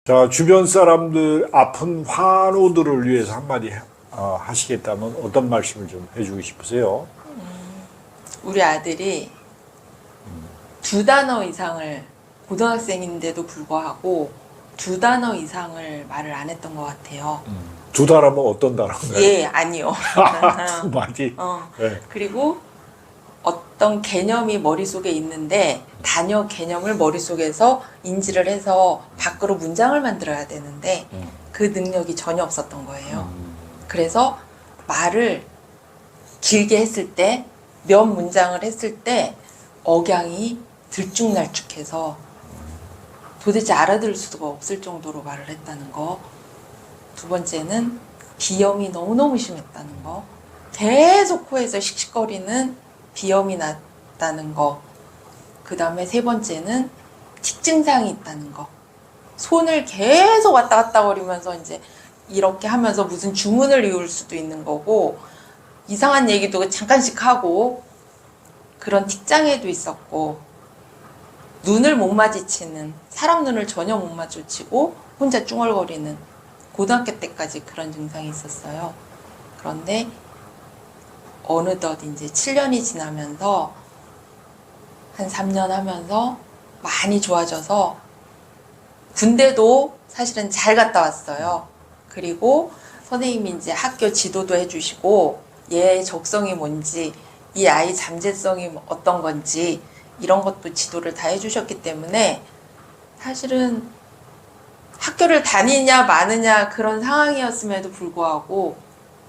자, 주변 사람들, 아픈 환우들을 위해서 한마디 하시겠다면 어떤 말씀을 좀 해주고 싶으세요? 우리 아들이 2단어 이상을 고등학생인데도 불구하고 2단어 이상을 말을 안 했던 것 같아요. 2단어면 어떤 단어인가요? 예, 아니요. 2마디? 네. 그리고 어떤 개념이 머릿속에 있는데 단어 개념을 머릿속에서 인지를 해서 밖으로 문장을 만들어야 되는데 그 능력이 전혀 없었던 거예요. 그래서 말을 길게 했을 때, 몇 문장을 했을 때 억양이 들쭉날쭉해서 도대체 알아들을 수가 없을 정도로 말을 했다는 거. 두 번째는 비염이 너무너무 심했다는 거. 계속 코에서 씩씩거리는 비염이 났다는 거. 그 다음에 세 번째는 틱 증상이 있다는 거. 손을 계속 왔다 갔다 거리면서 이제 이렇게 하면서 무슨 주문을 이을 수도 있는 거고, 이상한 얘기도 잠깐씩 하고, 그런 틱장애도 있었고, 눈을 못 마주치는, 사람 눈을 전혀 못 마주치고 혼자 쭝얼거리는, 고등학교 때까지 그런 증상이 있었어요. 그런데 어느덧 이제 7년이 지나면서 한 3년 하면서 많이 좋아져서 군대도 사실은 잘 갔다 왔어요. 그리고 선생님이 이제 학교 지도도 해주시고 얘의 적성이 뭔지, 이 아이 잠재성이 어떤 건지 이런 것도 지도를 다 해주셨기 때문에 사실은 학교를 다니냐 마느냐 그런 상황이었음에도 불구하고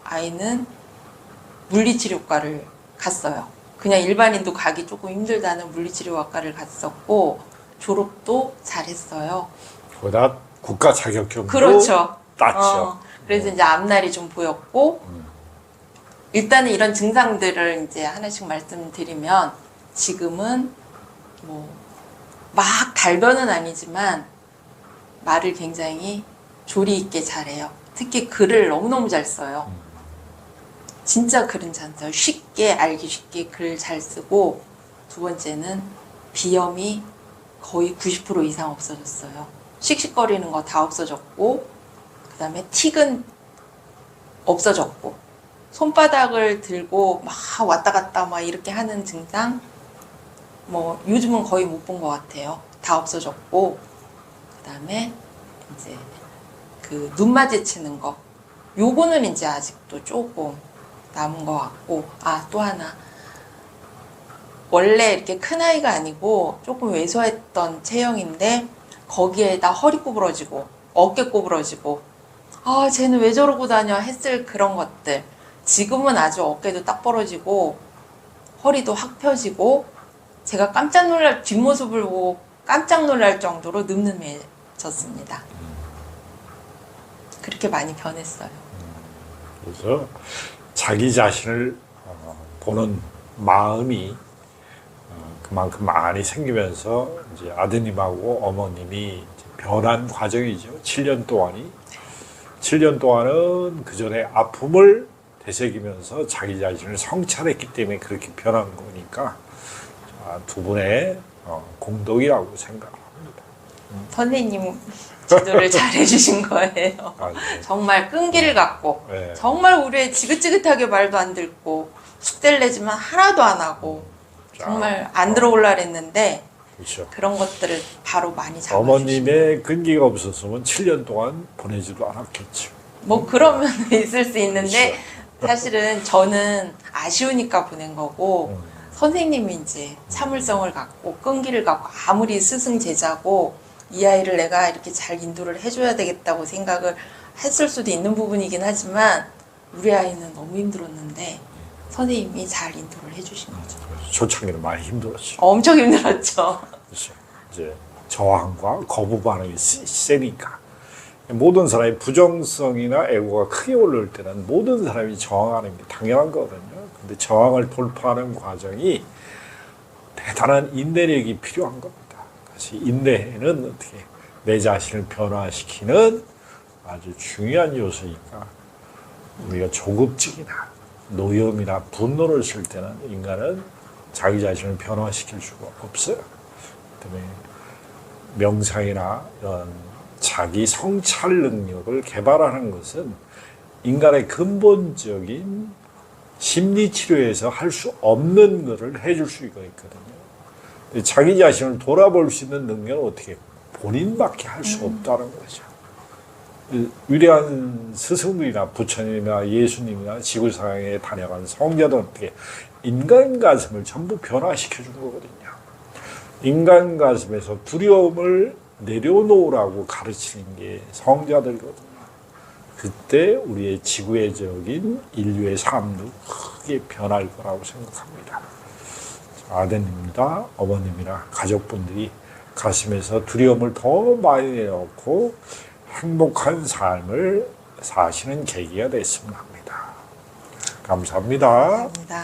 아이는 물리치료과를 갔어요. 그냥 일반인도 가기 조금 힘들다는 물리치료학과를 갔었고 졸업도 잘했어요. 거기다 국가 자격증도 그렇죠. 땄죠. 그래서 이제 앞날이 좀 보였고 일단은 이런 증상들을 이제 하나씩 말씀드리면 지금은 뭐 막 달변은 아니지만 말을 굉장히 조리 있게 잘해요. 특히 글을 너무너무 잘 써요. 진짜 글은 잘 써요. 쉽게 알기 쉽게 글 잘 쓰고, 두 번째는 비염이 거의 90% 이상 없어졌어요. 씩씩거리는 거 다 없어졌고, 그 다음에 틱은 없어졌고, 손바닥을 들고 막 왔다 갔다 막 이렇게 하는 증상, 뭐 요즘은 거의 못 본 것 같아요. 다 없어졌고, 그 다음에 이제 그 눈 마주치는 거, 요거는 이제 아직도 조금 남은 것 같고, 또 하나. 원래 이렇게 큰 아이가 아니고 조금 왜소했던 체형인데 거기에다 허리 구부러지고 어깨 구부러지고 쟤는 왜 저러고 다녀 했을 그런 것들. 지금은 아주 어깨도 딱 벌어지고 허리도 확 펴지고 제가 깜짝 놀랄 뒷모습을 보고 깜짝 놀랄 정도로 늠름해졌습니다. 그렇게 많이 변했어요. 그래서 자기 자신을 보는 마음이 그만큼 많이 생기면서 이제 아드님하고 어머님이 이제 변한 과정이죠. 7년 동안이. 7년 동안은 그 전에 아픔을 되새기면서 자기 자신을 성찰했기 때문에 그렇게 변한 거니까 두 분의 공덕이라고 생각합니다. 선생님 지도를 잘 해주신 거예요. 네. 정말 끈기를 갖고 네. 정말 우리 애 지긋지긋하게 말도 안 듣고 숙제를 내지만 하나도 안 하고 정말 안 들어올라 그랬는데 그렇죠. 그런 것들을 바로 많이 잡아주시고 어머님의 끈기가 없었으면 7년 동안 보내지도 않았겠죠. 뭐 그러면 있을 수 있는데 그렇죠. 사실은 저는 아쉬우니까 보낸 거고 선생님이 이제 참을성을 갖고 끈기를 갖고 아무리 스승 제자고 이 아이를 내가 이렇게 잘 인도를 해줘야 되겠다고 생각을 했을 수도 있는 부분이긴 하지만 우리 아이는 너무 힘들었는데 선생님이 잘 인도를 해주신 거죠. 초창기는 많이 힘들었죠. 엄청 힘들었죠. 그렇죠. 이제 저항과 거부 반응이 세니까 모든 사람이 부정성이나 애고가 크게 올라올 때는 모든 사람이 저항하는 게 당연한 거거든요. 근데 저항을 돌파하는 과정이 대단한 인내력이 필요한 겁니다. 그래서 인내는 어떻게 내 자신을 변화시키는 아주 중요한 요소니까 우리가 조급증이나 노염이나 분노를 쓸 때는 인간은 자기 자신을 변화시킬 수가 없어요. 때문에 명상이나 이런 자기 성찰 능력을 개발하는 것은 인간의 근본적인 심리 치료에서 할 수 없는 것을 해줄 수가 있거든요. 자기 자신을 돌아볼 수 있는 능력은 어떻게 본인밖에 할 수 없다는 거죠. 위대한 스승들이나 부처님이나 예수님이나 지구상에 다녀간 성자들은 어떻게 인간 가슴을 전부 변화시켜 준 거거든요. 인간 가슴에서 두려움을 내려놓으라고 가르치는 게 성자들이거든요. 그때 우리의 지구의적인 인류의 삶도 크게 변할 거라고 생각합니다. 아드님이나 어머님이나 가족분들이 가슴에서 두려움을 더 많이 내려놓고 행복한 삶을 사시는 계기가 됐으면 합니다. 감사합니다. 감사합니다.